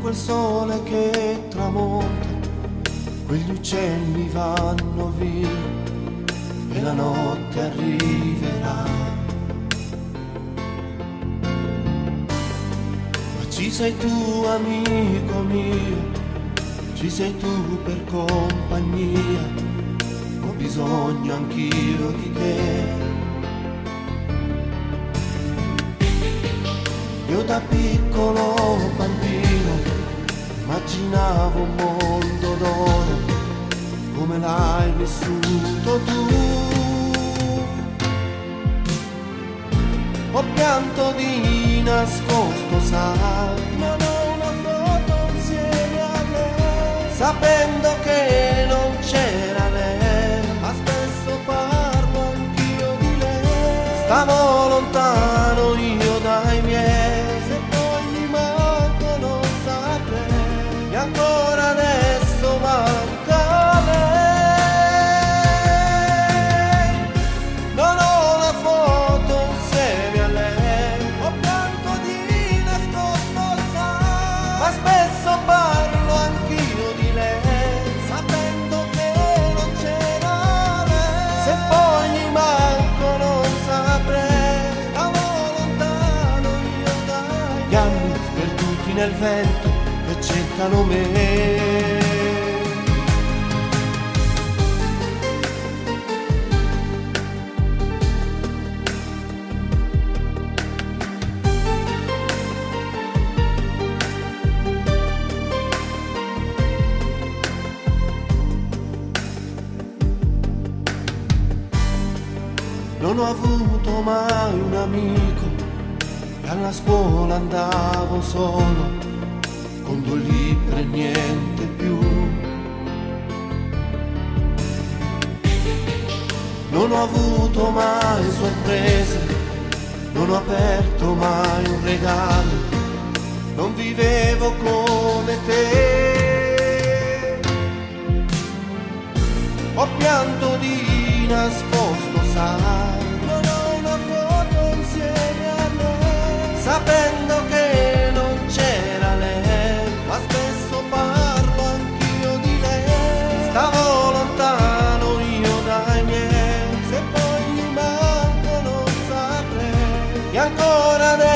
quel sole che tramonta, quegli uccelli vanno via e la notte arriverà. Ma ci sei tu, amico mio, ci sei tu per compagnia, ho bisogno anch'io di te. Io da piccolo bambino immaginavo un mondo d'oro, come l'hai vissuto tu. Ho pianto di nascosto, sai, non ho una foto insieme a lei, sapendo che non c'era lei, ma spesso parlo anch'io di lei. Stavo lontano io dai miei, se poi mi manco non saprei, e ancora adesso manca lei. Non ho la foto insieme a lei, ho pianto di nascosto, sai, ma spesso parlo anch'io di lei, sapendo che non c'era lei. Se poi mi manco non saprei, stavo lontano io dai, gli anni sperduti nel vento che cercano me. Non ho avuto mai un amico e alla scuola andavo solo, con 2 libri e niente più. Non ho avuto mai sorprese, non ho aperto mai un regalo, non vivevo come te. Ho pianto di nascosto, sai, non ho una foto insieme a lei, sapendo che non c'era lei, ma spesso parlo anch'io di lei. Stavo lontano io dai miei, se poi mi manco non saprei, e ancora adesso